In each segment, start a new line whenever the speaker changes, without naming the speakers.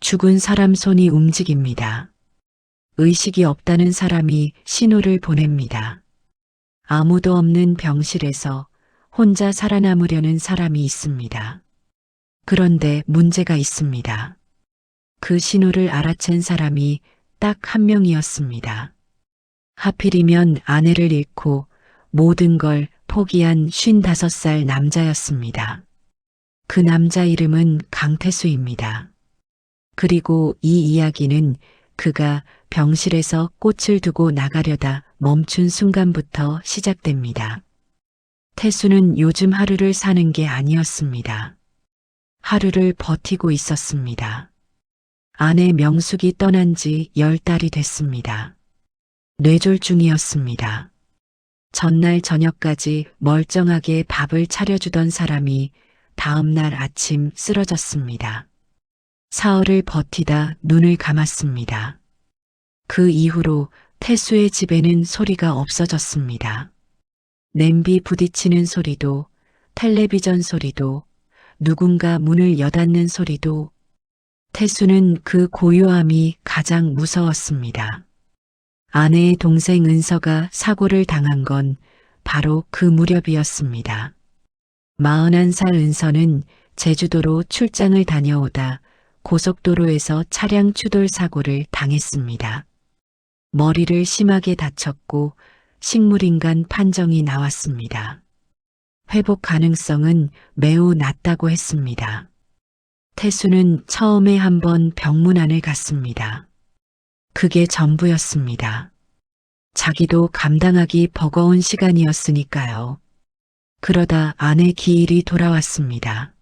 죽은 사람 손이 움직입니다. 의식이 없다는 사람이 신호를 보냅니다. 아무도 없는 병실에서 혼자 살아남으려는 사람이 있습니다. 그런데 문제가 있습니다. 그 신호를 알아챈 사람이 딱 한 명이었습니다. 하필이면 아내를 잃고 모든 걸 포기한 55살 남자였습니다. 그 남자 이름은 강태수입니다. 그리고 이 이야기는 그가 병실에서 꽃을 두고 나가려다 멈춘 순간부터 시작됩니다. 태수는 요즘 하루를 사는 게 아니었습니다. 하루를 버티고 있었습니다. 아내 명숙이 떠난 지 10달이 됐습니다. 뇌졸중이었습니다. 전날 저녁까지 멀쩡하게 밥을 차려주던 사람이 다음날 아침 쓰러졌습니다. 사흘을 버티다 눈을 감았습니다. 그 이후로 태수의 집에는 소리가 없어졌습니다. 냄비 부딪히는 소리도, 텔레비전 소리도, 누군가 문을 여닫는 소리도. 태수는 그 고요함이 가장 무서웠습니다. 아내의 동생 은서가 사고를 당한 건 바로 그 무렵이었습니다. 41살 은서는 제주도로 출장을 다녀오다 고속도로에서 차량 추돌 사고를 당했습니다. 머리를 심하게 다쳤고 식물인간 판정이 나왔습니다. 회복 가능성은 매우 낮다고 했습니다. 태수는 처음에 한번 병문안을 갔습니다. 그게 전부였습니다. 자기도 감당하기 버거운 시간이었으니까요. 그러다 아내 기일이 돌아왔습니다.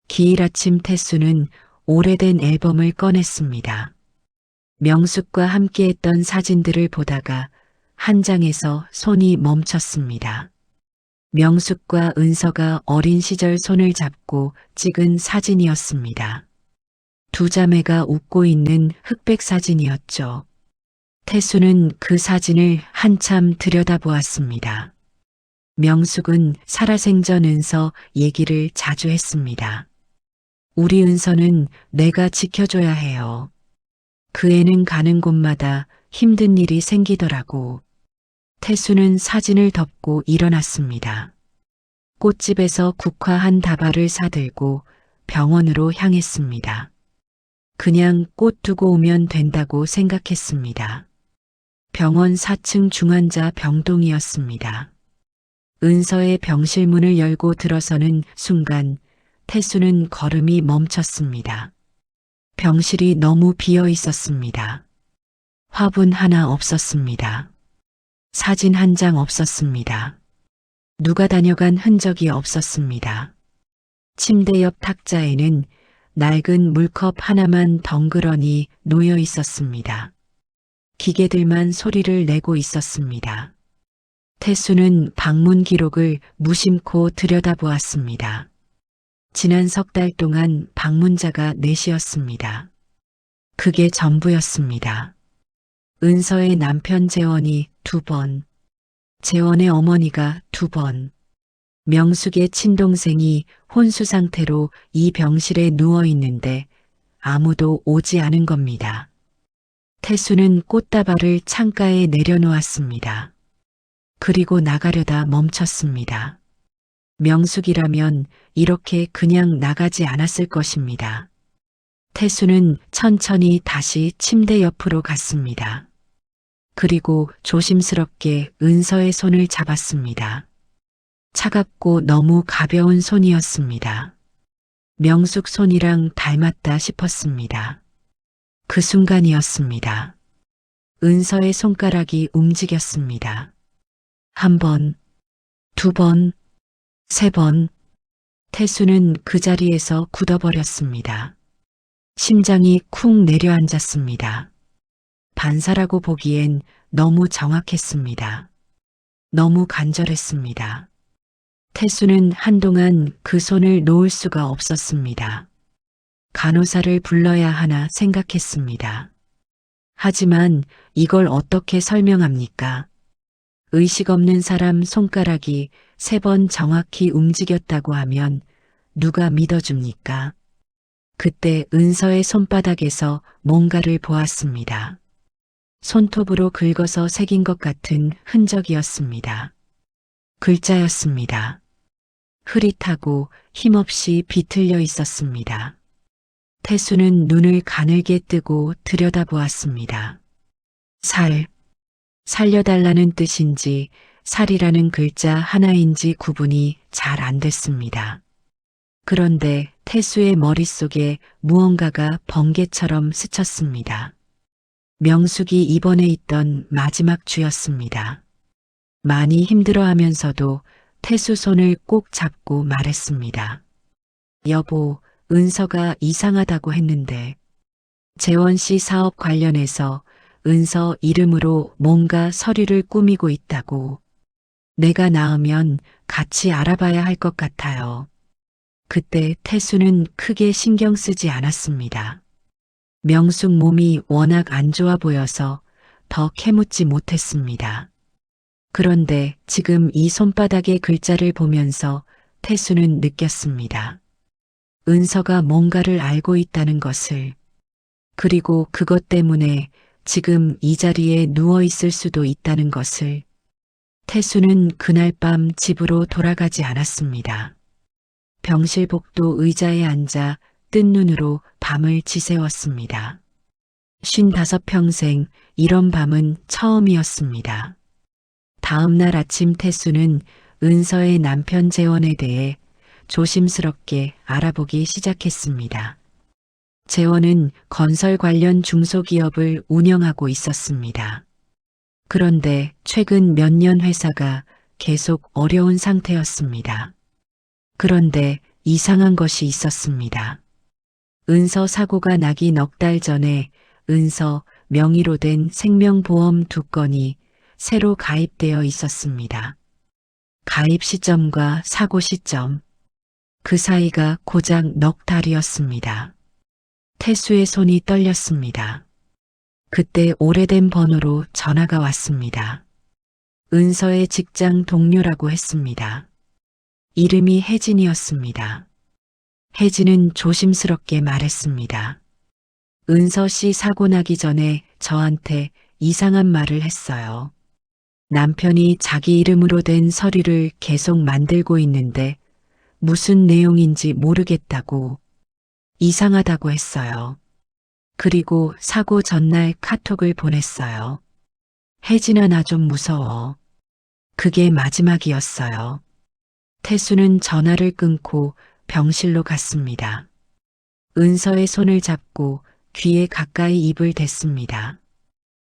기일 아침 태수는 오래된 앨범을 꺼냈습니다. 명숙과 함께했던 사진들을 보다가 한 장에서 손이 멈췄습니다. 명숙과 은서가 어린 시절 손을 잡고 찍은 사진이었습니다. 두 자매가 웃고 있는 흑백 사진이었죠. 태수는 그 사진을 한참 들여다보았습니다. 명숙은 살아생전 은서 얘기를 자주 했습니다. 우리 은서는 내가 지켜줘야 해요. 그 애는 가는 곳마다 힘든 일이 생기더라고. 태수는 사진을 덮고 일어났습니다. 꽃집에서 국화 한 다발을 사들고 병원으로 향했습니다. 그냥 꽃 두고 오면 된다고 생각했습니다. 병원 4층 중환자 병동이었습니다. 은서의 병실 문을 열고 들어서는 순간 태수는 걸음이 멈췄습니다. 병실이 너무 비어 있었습니다. 화분 하나 없었습니다. 사진 한 장 없었습니다. 누가 다녀간 흔적이 없었습니다. 침대 옆 탁자에는 낡은 물컵 하나만 덩그러니 놓여 있었습니다. 기계들만 소리를 내고 있었습니다. 태수는 방문 기록을 무심코 들여다보았습니다. 지난 석 달 동안 방문자가 4이었습니다. 그게 전부였습니다. 은서의 남편 재원이 2번, 재원의 어머니가 2번, 명숙의 친동생이 혼수 상태로 이 병실에 누워 있는데 아무도 오지 않은 겁니다. 태수는 꽃다발을 창가에 내려놓았습니다. 그리고 나가려다 멈췄습니다. 명숙이라면 이렇게 그냥 나가지 않았을 것입니다. 태수는 천천히 다시 침대 옆으로 갔습니다. 그리고 조심스럽게 은서의 손을 잡았습니다. 차갑고 너무 가벼운 손이었습니다. 명숙 손이랑 닮았다 싶었습니다. 그 순간이었습니다. 은서의 손가락이 움직였습니다. 1번, 2번, 3번. 태수는 그 자리에서 굳어버렸습니다. 심장이 쿵 내려앉았습니다. 반사라고 보기엔 너무 정확했습니다. 너무 간절했습니다. 태수는 한동안 그 손을 놓을 수가 없었습니다. 간호사를 불러야 하나 생각했습니다. 하지만 이걸 어떻게 설명합니까? 의식 없는 사람 손가락이 3번 정확히 움직였다고 하면 누가 믿어줍니까? 그때 은서의 손바닥에서 뭔가를 보았습니다. 손톱으로 긁어서 새긴 것 같은 흔적이었습니다. 글자였습니다. 흐릿하고 힘없이 비틀려 있었습니다. 태수는 눈을 가늘게 뜨고 들여다보았습니다. 살려달라는 뜻인지 살이라는 글자 하나인지 구분이 잘 안 됐습니다. 그런데 태수의 머릿속에 무언가가 번개처럼 스쳤습니다. 명숙이 입원해 있던 마지막 주였습니다. 많이 힘들어하면서도 태수 손을 꼭 잡고 말했습니다. 여보, 은서가 이상하다고 했는데 재원 씨 사업 관련해서 은서 이름으로 뭔가 서류를 꾸미고 있다고. 내가 나으면 같이 알아봐야 할 것 같아요. 그때 태수는 크게 신경 쓰지 않았습니다. 명숙 몸이 워낙 안 좋아 보여서 더 캐묻지 못했습니다. 그런데 지금 이 손바닥의 글자를 보면서 태수는 느꼈습니다. 은서가 뭔가를 알고 있다는 것을, 그리고 그것 때문에 지금 이 자리에 누워 있을 수도 있다는 것을. 태수는 그날 밤 집으로 돌아가지 않았습니다. 병실 복도 의자에 앉아 뜬 눈으로 밤을 지새웠습니다. 55평생 이런 밤은 처음이었습니다. 다음 날 아침 태수는 은서의 남편 재원에 대해 조심스럽게 알아보기 시작했습니다. 재원은 건설 관련 중소기업을 운영하고 있었습니다. 그런데 최근 몇 년 회사가 계속 어려운 상태였습니다. 그런데 이상한 것이 있었습니다. 은서 사고가 나기 넉 달 전에 은서 명의로 된 생명보험 2건이 새로 가입되어 있었습니다. 가입 시점과 사고 시점, 그 사이가 고작 넉 달이었습니다. 태수의 손이 떨렸습니다. 그때 오래된 번호로 전화가 왔습니다. 은서의 직장 동료라고 했습니다. 이름이 혜진이었습니다. 혜진은 조심스럽게 말했습니다. 은서 씨 사고 나기 전에 저한테 이상한 말을 했어요. 남편이 자기 이름으로 된 서류를 계속 만들고 있는데 무슨 내용인지 모르겠다고, 이상하다고 했어요. 그리고 사고 전날 카톡을 보냈어요. 혜진아, 나 좀 무서워. 그게 마지막이었어요. 태수는 전화를 끊고 병실로 갔습니다. 은서의 손을 잡고 귀에 가까이 입을 댔습니다.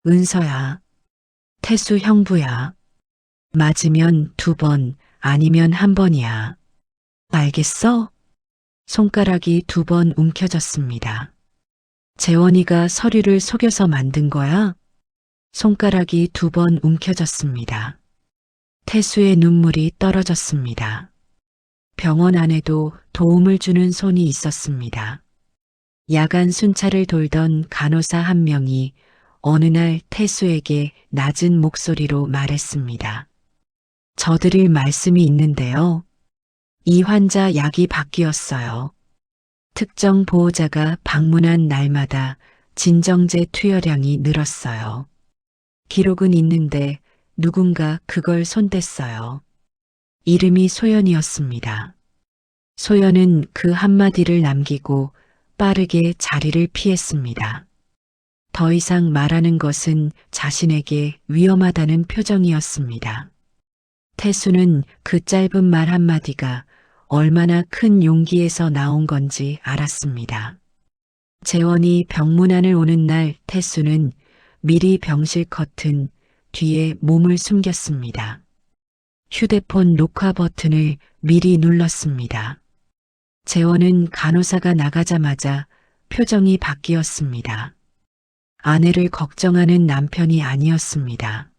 은서야, 태수 형부야. 맞으면 2번, 아니면 1번이야. 알겠어? 손가락이 2번 움켜졌습니다. 재원이가 서류를 속여서 만든 거야? 손가락이 2번 움켜졌습니다. 태수의 눈물이 떨어졌습니다. 병원 안에도 도움을 주는 손이 있었습니다. 야간 순찰을 돌던 간호사 한 명이 어느 날 태수에게 낮은 목소리로 말했습니다. 저드릴 말씀이 있는데요. 이 환자 약이 바뀌었어요. 특정 보호자가 방문한 날마다 진정제 투여량이 늘었어요. 기록은 있는데 누군가 그걸 손댔어요. 이름이 소연이었습니다. 소연은 그 한마디를 남기고 빠르게 자리를 피했습니다. 더 이상 말하는 것은 자신에게 위험하다는 표정이었습니다. 태수는 그 짧은 말 한마디가 얼마나 큰 용기에서 나온 건지 알았습니다. 재원이 병문안을 오는 날 태수는 미리 병실 커튼 뒤에 몸을 숨겼습니다. 휴대폰 녹화 버튼을 미리 눌렀습니다. 재원은 간호사가 나가자마자 표정이 바뀌었습니다. 아내를 걱정하는 남편이 아니었습니다.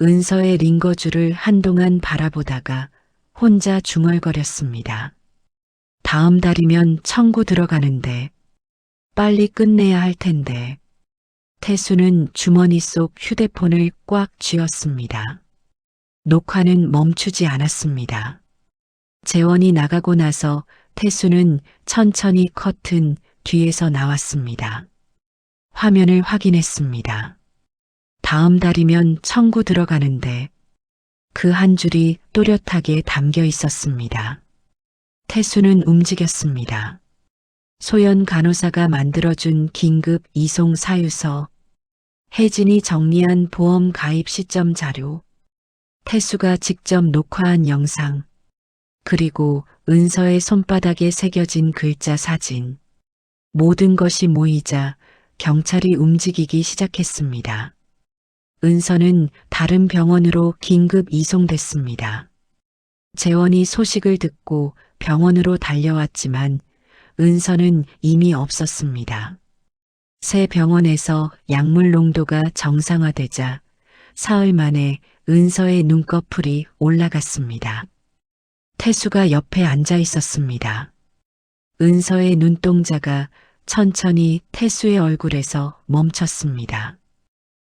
은서의 링거줄을 한동안 바라보다가 혼자 중얼거렸습니다. 다음 달이면 청구 들어가는데 빨리 끝내야 할 텐데. 태수는 주머니 속 휴대폰을 꽉 쥐었습니다. 녹화는 멈추지 않았습니다. 재원이 나가고 나서 태수는 천천히 커튼 뒤에서 나왔습니다. 화면을 확인했습니다. 다음 달이면 청구 들어가는데 그 한 줄이 또렷하게 담겨 있었습니다. 태수는 움직였습니다. 소연 간호사가 만들어준 긴급 이송 사유서, 혜진이 정리한 보험 가입 시점 자료, 태수가 직접 녹화한 영상, 그리고 은서의 손바닥에 새겨진 글자 사진. 모든 것이 모이자 경찰이 움직이기 시작했습니다. 은서는 다른 병원으로 긴급 이송됐습니다. 재원이 소식을 듣고 병원으로 달려왔지만 은서는 이미 없었습니다. 새 병원에서 약물 농도가 정상화되자 사흘 만에 은서의 눈꺼풀이 올라갔습니다. 태수가 옆에 앉아 있었습니다. 은서의 눈동자가 천천히 태수의 얼굴에서 멈췄습니다.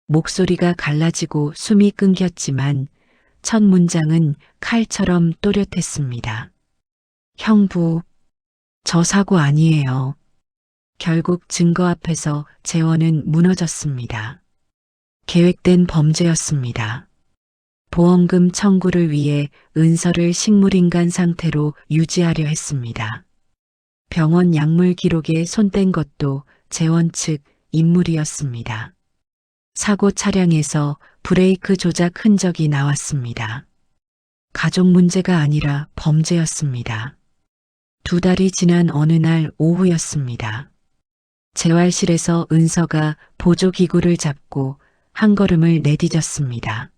목소리가 갈라지고 숨이 끊겼지만 첫 문장은 칼처럼 또렷했습니다. 형부, 저 사고 아니에요. 결국 증거 앞에서 재원은 무너졌습니다. 계획된 범죄였습니다. 보험금 청구를 위해 은서를 식물인간 상태로 유지하려 했습니다. 병원 약물 기록에 손댄 것도 재원 측 인물이었습니다. 사고 차량에서 브레이크 조작 흔적이 나왔습니다. 가족 문제가 아니라 범죄였습니다. 2달이 지난 어느 날 오후였습니다. 재활실에서 은서가 보조기구를 잡고 한 걸음을 내디뎠습니다.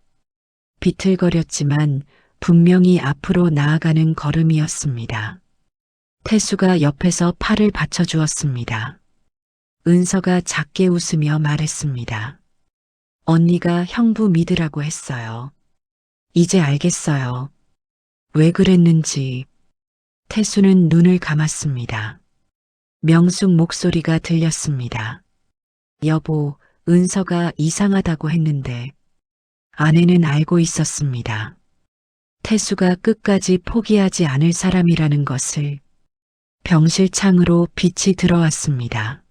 비틀거렸지만 분명히 앞으로 나아가는 걸음이었습니다. 태수가 옆에서 팔을 받쳐주었습니다. 은서가 작게 웃으며 말했습니다. 언니가 형부 믿으라고 했어요. 이제 알겠어요. 왜 그랬는지. 태수는 눈을 감았습니다. 명숙 목소리가 들렸습니다. 여보, 은서가 이상하다고 했는데 아내는 알고 있었습니다. 태수가 끝까지 포기하지 않을 사람이라는 것을. 병실 창으로 빛이 들어왔습니다.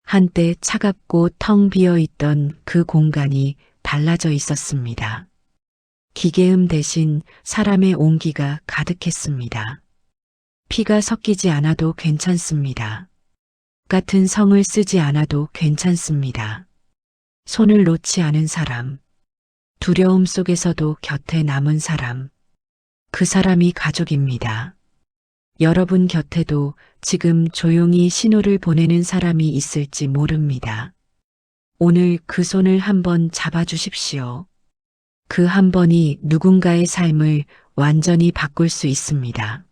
한때 차갑고 텅 비어 있던 그 공간이 달라져 있었습니다. 기계음 대신 사람의 온기가 가득했습니다. 피가 섞이지 않아도 괜찮습니다. 같은 성을 쓰지 않아도 괜찮습니다. 손을 놓지 않은 사람, 두려움 속에서도 곁에 남은 사람, 그 사람이 가족입니다. 여러분 곁에도 지금 조용히 신호를 보내는 사람이 있을지 모릅니다. 오늘 그 손을 한번 잡아주십시오. 그 한 번이 누군가의 삶을 완전히 바꿀 수 있습니다.